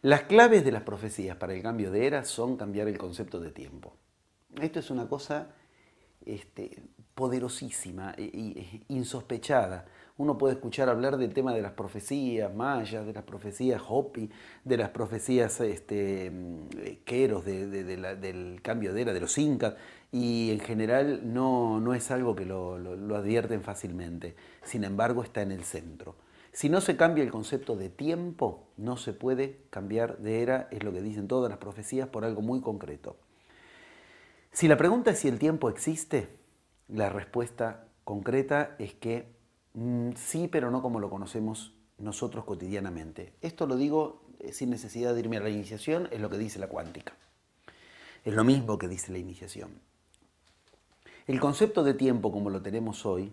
Las claves de las profecías para el cambio de era son cambiar el concepto de tiempo. Esto es una cosa este, poderosísima e insospechada. Uno puede escuchar hablar del tema de las profecías mayas, de las profecías Hopi, de las profecías queros del cambio de era, de los incas, y en general no es algo que lo advierten fácilmente. Sin embargo, está en el centro. Si no se cambia el concepto de tiempo, no se puede cambiar de era, es lo que dicen todas las profecías, por algo muy concreto. Si la pregunta es si el tiempo existe, la respuesta concreta es que sí, pero no como lo conocemos nosotros cotidianamente. Esto lo digo sin necesidad de irme a la iniciación, es lo que dice la cuántica. Es lo mismo que dice la iniciación. El concepto de tiempo como lo tenemos hoy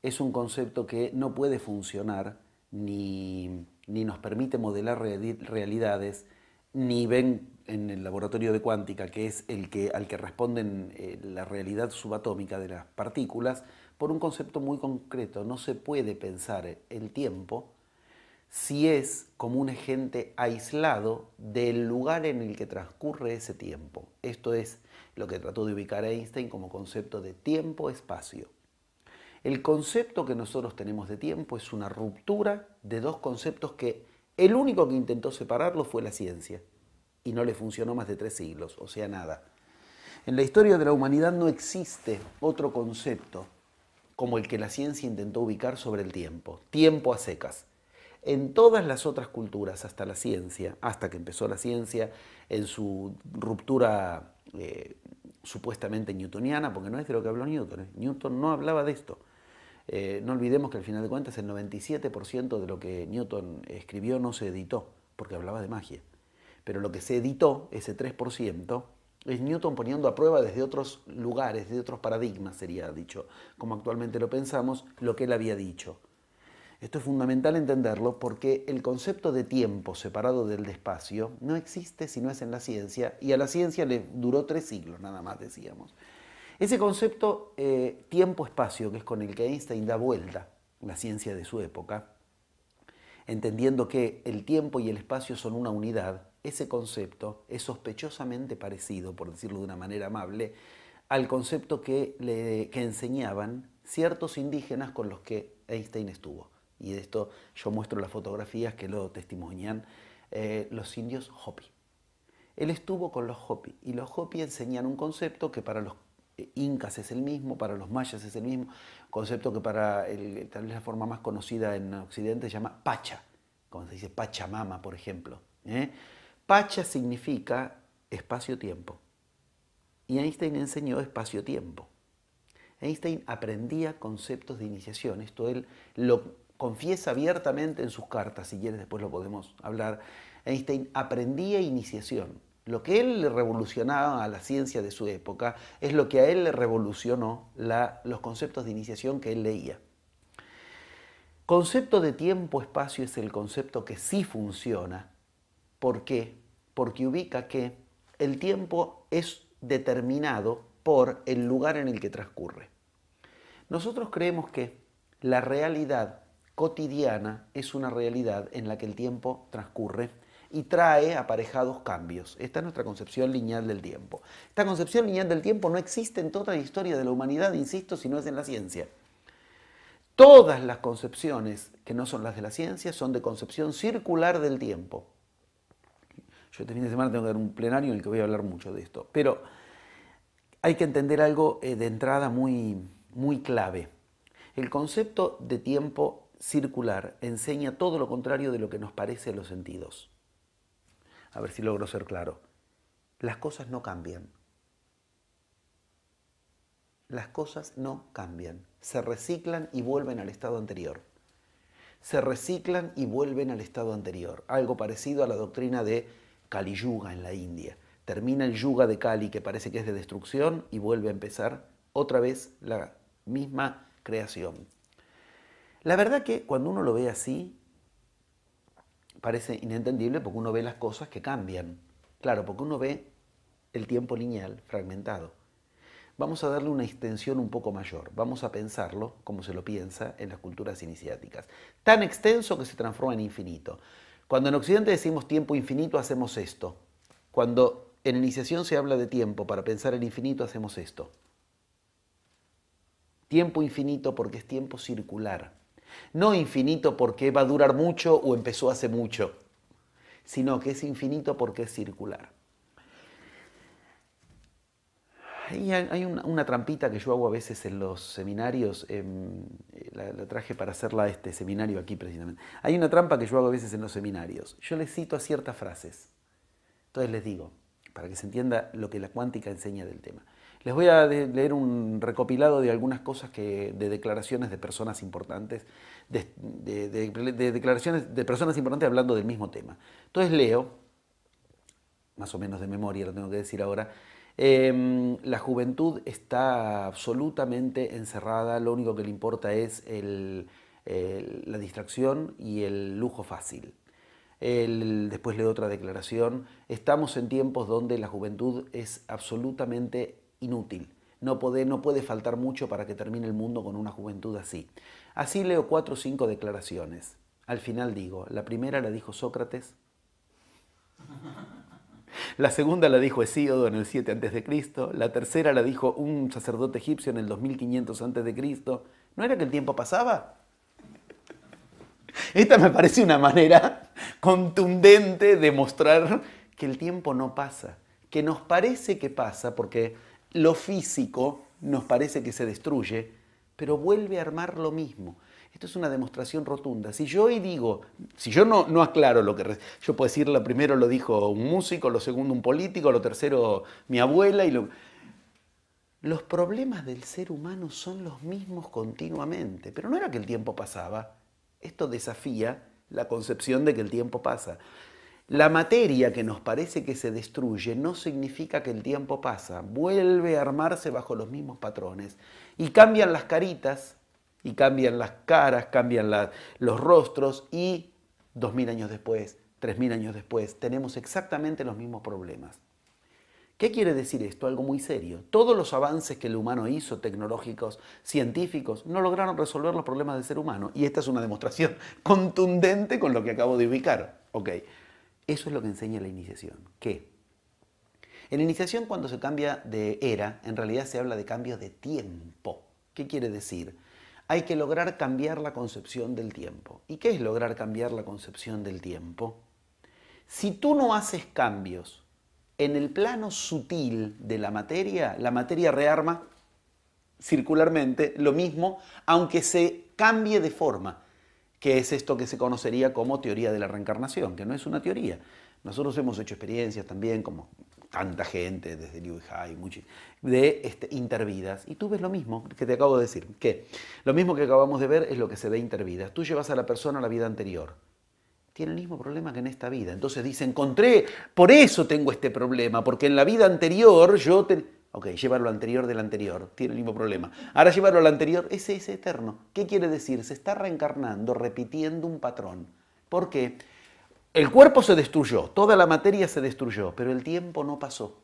es un concepto que no puede funcionar ni nos permite modelar realidades, ni ven en el laboratorio de cuántica, que es al que responden la realidad subatómica de las partículas, por un concepto muy concreto. No se puede pensar el tiempo si es como un agente aislado del lugar en el que transcurre ese tiempo. Esto es lo que trató de ubicar Einstein como concepto de tiempo-espacio. El concepto que nosotros tenemos de tiempo es una ruptura de dos conceptos que el único que intentó separarlos fue la ciencia y no le funcionó más de 3 siglos, o sea, nada. En la historia de la humanidad no existe otro concepto como el que la ciencia intentó ubicar sobre el tiempo, tiempo a secas. En todas las otras culturas, hasta la ciencia, hasta que empezó la ciencia en su ruptura supuestamente newtoniana, porque no es de lo que habló Newton. Newton no hablaba de esto. No olvidemos que al final de cuentas el 97% de lo que Newton escribió no se editó, porque hablaba de magia. Pero lo que se editó, ese 3%, es Newton poniendo a prueba desde otros lugares, desde otros paradigmas, sería dicho, como actualmente lo pensamos, lo que él había dicho. Esto es fundamental entenderlo porque el concepto de tiempo separado del de espacio no existe si no es en la ciencia, y a la ciencia le duró 3 siglos nada más, decíamos. Ese concepto tiempo-espacio, que es con el que Einstein da vuelta la ciencia de su época, entendiendo que el tiempo y el espacio son una unidad, ese concepto es sospechosamente parecido, por decirlo de una manera amable, al concepto que enseñaban ciertos indígenas con los que Einstein estuvo. Y de esto yo muestro las fotografías que lo testimonian los indios Hopi. Él estuvo con los Hopi y los Hopi enseñan un concepto que para los incas es el mismo, para los mayas es el mismo, concepto que para tal vez la forma más conocida en Occidente se llama Pacha, como se dice Pachamama, por ejemplo. Pacha significa espacio-tiempo y Einstein enseñó espacio-tiempo. Einstein aprendía conceptos de iniciación, esto él lo confiesa abiertamente en sus cartas, si quieres después lo podemos hablar. Einstein aprendía iniciación. Lo que él le revolucionaba a la ciencia de su época es lo que a él le revolucionó los conceptos de iniciación que él leía. Concepto de tiempo-espacio es el concepto que sí funciona. ¿Por qué? Porque ubica que el tiempo es determinado por el lugar en el que transcurre. Nosotros creemos que la realidad cotidiana es una realidad en la que el tiempo transcurre y trae aparejados cambios. Esta es nuestra concepción lineal del tiempo. Esta concepción lineal del tiempo no existe en toda la historia de la humanidad, insisto, si no es en la ciencia. Todas las concepciones que no son las de la ciencia son de concepción circular del tiempo. Yo este fin de semana tengo que dar un plenario en el que voy a hablar mucho de esto, pero hay que entender algo de entrada muy clave. El concepto de tiempo circular enseña todo lo contrario de lo que nos parece a los sentidos. A ver si logro ser claro. Las cosas no cambian. Las cosas no cambian. Se reciclan y vuelven al estado anterior. Se reciclan y vuelven al estado anterior. Algo parecido a la doctrina de Kali Yuga en la India. Termina el yuga de Kali, que parece que es de destrucción, y vuelve a empezar otra vez la misma creación. La verdad que cuando uno lo ve así, parece inentendible porque uno ve las cosas que cambian. Claro, porque uno ve el tiempo lineal fragmentado. Vamos a darle una extensión un poco mayor. Vamos a pensarlo como se lo piensa en las culturas iniciáticas. Tan extenso que se transforma en infinito. Cuando en Occidente decimos tiempo infinito, hacemos esto. Cuando en iniciación se habla de tiempo, para pensar en infinito, hacemos esto. Tiempo infinito porque es tiempo circular. No infinito porque va a durar mucho o empezó hace mucho, sino que es infinito porque es circular. Hay una trampita que yo hago a veces en los seminarios, la traje para hacerla este seminario aquí precisamente. Hay una trampa que yo hago a veces en los seminarios. Yo les cito a ciertas frases. Entonces les digo, para que se entienda lo que la cuántica enseña del tema. Les voy a leer un recopilado de algunas cosas de declaraciones de personas importantes, de declaraciones de personas importantes hablando del mismo tema. Entonces leo, más o menos de memoria, lo tengo que decir ahora. La juventud está absolutamente encerrada, lo único que le importa es la distracción y el lujo fácil. Después leo otra declaración, estamos en tiempos donde la juventud es absolutamente inútil, no puede faltar mucho para que termine el mundo con una juventud así. Así leo 4 o 5 declaraciones, al final digo, la primera la dijo Sócrates, la segunda la dijo Hesíodo en el 7 a.C., la tercera la dijo un sacerdote egipcio en el 2500 a.C. ¿No era que el tiempo pasaba? Esta me parece una manera contundente de mostrar que el tiempo no pasa, que nos parece que pasa porque lo físico nos parece que se destruye, pero vuelve a armar lo mismo. Esto es una demostración rotunda. Si yo hoy digo, si yo no aclaro lo que... Yo puedo decir, lo primero lo dijo un músico, lo segundo un político, lo tercero mi abuela y los problemas del ser humano son los mismos continuamente, pero no era que el tiempo pasaba. Esto desafía la concepción de que el tiempo pasa. La materia que nos parece que se destruye no significa que el tiempo pasa, vuelve a armarse bajo los mismos patrones y cambian las caritas, y cambian las caras, cambian los rostros y 2000 años después, 3000 años después, tenemos exactamente los mismos problemas. ¿Qué quiere decir esto? Algo muy serio. Todos los avances que el humano hizo, tecnológicos, científicos, no lograron resolver los problemas del ser humano. Y esta es una demostración contundente con lo que acabo de ubicar. Ok, eso es lo que enseña la iniciación. ¿Qué? En la iniciación, cuando se cambia de era, en realidad se habla de cambio de tiempo. ¿Qué quiere decir? Hay que lograr cambiar la concepción del tiempo. ¿Y qué es lograr cambiar la concepción del tiempo? Si tú no haces cambios en el plano sutil de la materia rearma circularmente lo mismo, aunque se cambie de forma, que es esto que se conocería como teoría de la reencarnación, que no es una teoría. Nosotros hemos hecho experiencias también, como tanta gente, desde Liu Hai, de intervidas, y tú ves lo mismo que te acabo de decir, que lo mismo que acabamos de ver es lo que se ve intervidas. Tú llevas a la persona a la vida anterior, tiene el mismo problema que en esta vida. Entonces dice, encontré, por eso tengo este problema, porque en la vida anterior yo... Ok, llévalo al anterior del anterior, tiene el mismo problema. Ahora llévalo al anterior, ese es eterno. ¿Qué quiere decir? Se está reencarnando, repitiendo un patrón. ¿Por qué? El cuerpo se destruyó, toda la materia se destruyó, pero el tiempo no pasó.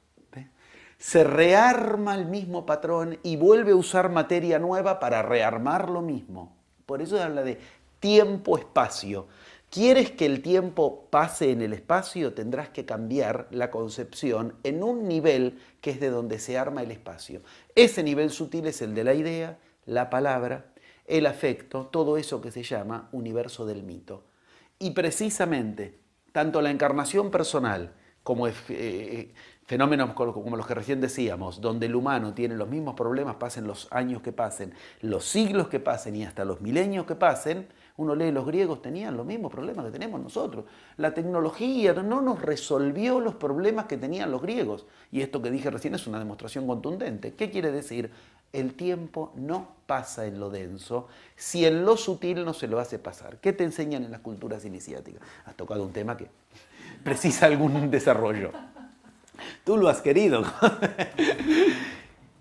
Se rearma el mismo patrón y vuelve a usar materia nueva para rearmar lo mismo. Por eso habla de tiempo-espacio. ¿Quieres que el tiempo pase en el espacio? Tendrás que cambiar la concepción en un nivel que es de donde se arma el espacio. Ese nivel sutil es el de la idea, la palabra, el afecto, todo eso que se llama universo del mito. Y precisamente, tanto la encarnación personal como fenómenos como los que recién decíamos, donde el humano tiene los mismos problemas, pasen los años que pasen, los siglos que pasen y hasta los milenios que pasen, uno lee los griegos tenían los mismos problemas que tenemos nosotros. La tecnología no nos resolvió los problemas que tenían los griegos. Y esto que dije recién es una demostración contundente. ¿Qué quiere decir? El tiempo no pasa en lo denso si en lo sutil no se lo hace pasar. ¿Qué te enseñan en las culturas iniciáticas? Has tocado un tema que precisa algún desarrollo. Tú lo has querido.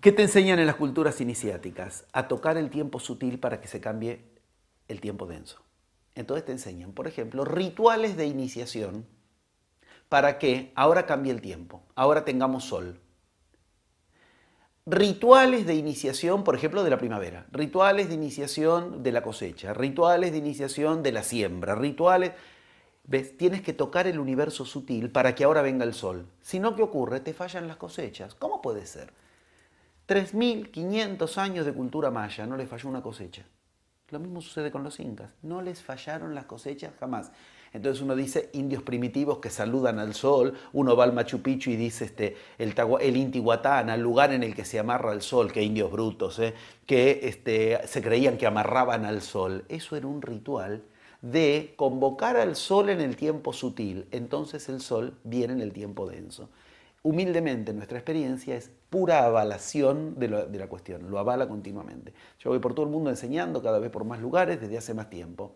¿Qué te enseñan en las culturas iniciáticas? A tocar el tiempo sutil para que se cambie el tiempo denso. Entonces te enseñan, por ejemplo, rituales de iniciación para que ahora cambie el tiempo, ahora tengamos sol. Rituales de iniciación, por ejemplo, de la primavera, rituales de iniciación de la cosecha, rituales de iniciación de la siembra, rituales... ¿Ves? Tienes que tocar el universo sutil para que ahora venga el sol. Si no, ¿qué ocurre? Te fallan las cosechas. ¿Cómo puede ser? 3.500 años de cultura maya, no les falló una cosecha. Lo mismo sucede con los incas, no les fallaron las cosechas jamás. Entonces uno dice indios primitivos que saludan al sol, uno va al Machu Picchu y dice el Intihuatana, el lugar en el que se amarra al sol, que indios brutos, que se creían que amarraban al sol. Eso era un ritual de convocar al sol en el tiempo sutil, entonces el sol viene en el tiempo denso. Humildemente nuestra experiencia es pura avalación de la cuestión, lo avala continuamente. Yo voy por todo el mundo enseñando, cada vez por más lugares, desde hace más tiempo.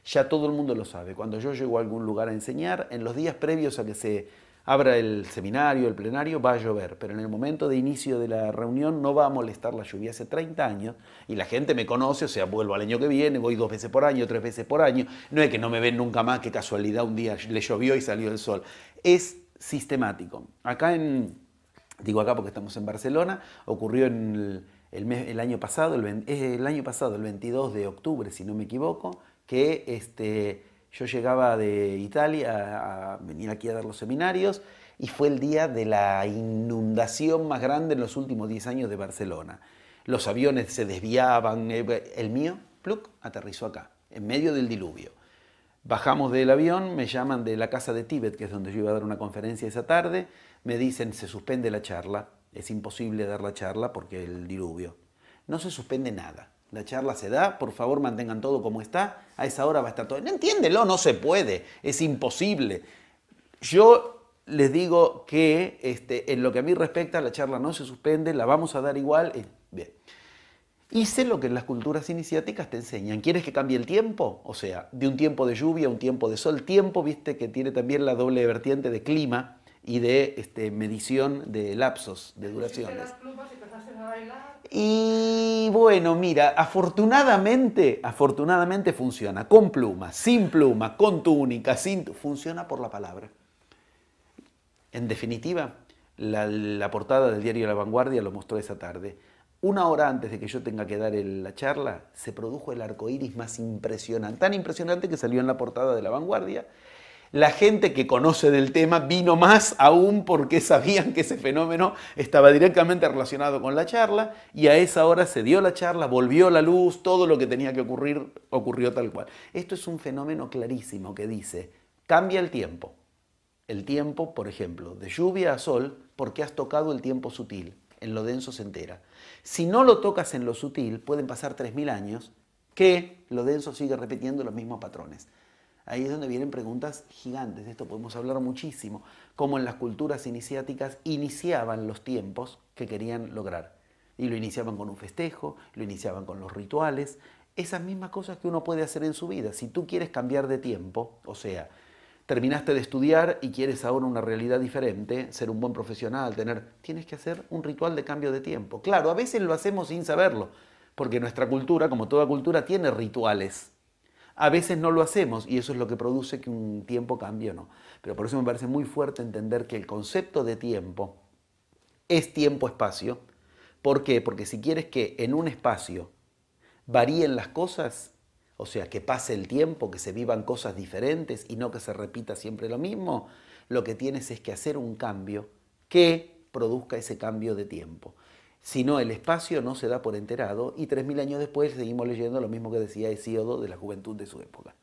Ya todo el mundo lo sabe. Cuando yo llego a algún lugar a enseñar, en los días previos a que se abra el seminario, el plenario, va a llover, pero en el momento de inicio de la reunión no va a molestar la lluvia. Hace 30 años y la gente me conoce, o sea, vuelvo al año que viene, voy 2 veces por año, 3 veces por año. No es que no me ven nunca más, qué casualidad, un día le llovió y salió el sol. Es sistemático. Digo acá porque estamos en Barcelona, ocurrió en el año pasado, el 22 de octubre, si no me equivoco, que yo llegaba de Italia a venir aquí a dar los seminarios y fue el día de la inundación más grande en los últimos 10 años de Barcelona. Los aviones se desviaban, el mío, pluk, aterrizó acá, en medio del diluvio. Bajamos del avión, me llaman de la casa de Tíbet, que es donde yo iba a dar una conferencia esa tarde, me dicen se suspende la charla, es imposible dar la charla porque el diluvio. No se suspende nada, la charla se da, por favor mantengan todo como está, a esa hora va a estar todo. No, entiéndelo, no se puede, es imposible. Yo les digo que en lo que a mí respecta, la charla no se suspende, la vamos a dar igual. Bien. Hice lo que en las culturas iniciáticas te enseñan. ¿Quieres que cambie el tiempo? O sea, de un tiempo de lluvia a un tiempo de sol. Tiempo, viste, que tiene también la doble vertiente de clima y de medición de lapsos, de duraciones. Las plumas y empezaste a bailar. Y bueno, mira, afortunadamente funciona. Con pluma, sin pluma, con túnica, funciona por la palabra. En definitiva, la portada del diario La Vanguardia lo mostró esa tarde. 1 hora antes de que yo tenga que dar la charla, se produjo el arco iris más impresionante, tan impresionante que salió en la portada de La Vanguardia. La gente que conoce del tema vino más aún porque sabían que ese fenómeno estaba directamente relacionado con la charla y a esa hora se dio la charla, volvió la luz, todo lo que tenía que ocurrir ocurrió tal cual. Esto es un fenómeno clarísimo que dice, cambia el tiempo. El tiempo, por ejemplo, de lluvia a sol porque has tocado el tiempo sutil. En lo denso se entera. Si no lo tocas en lo sutil, pueden pasar 3.000 años que lo denso sigue repitiendo los mismos patrones. Ahí es donde vienen preguntas gigantes, de esto podemos hablar muchísimo, cómo en las culturas iniciáticas iniciaban los tiempos que querían lograr. Y lo iniciaban con un festejo, lo iniciaban con los rituales, esas mismas cosas que uno puede hacer en su vida. Si tú quieres cambiar de tiempo, o sea, terminaste de estudiar y quieres ahora una realidad diferente, ser un buen profesional, tienes que hacer un ritual de cambio de tiempo. Claro, a veces lo hacemos sin saberlo, porque nuestra cultura, como toda cultura, tiene rituales. A veces no lo hacemos y eso es lo que produce que un tiempo cambie o no. Pero por eso me parece muy fuerte entender que el concepto de tiempo es tiempo-espacio. ¿Por qué? Porque si quieres que en un espacio varíen las cosas, o sea, que pase el tiempo, que se vivan cosas diferentes y no que se repita siempre lo mismo, lo que tienes es que hacer un cambio que produzca ese cambio de tiempo. Si no, el espacio no se da por enterado y 3.000 años después seguimos leyendo lo mismo que decía Hesíodo de la juventud de su época.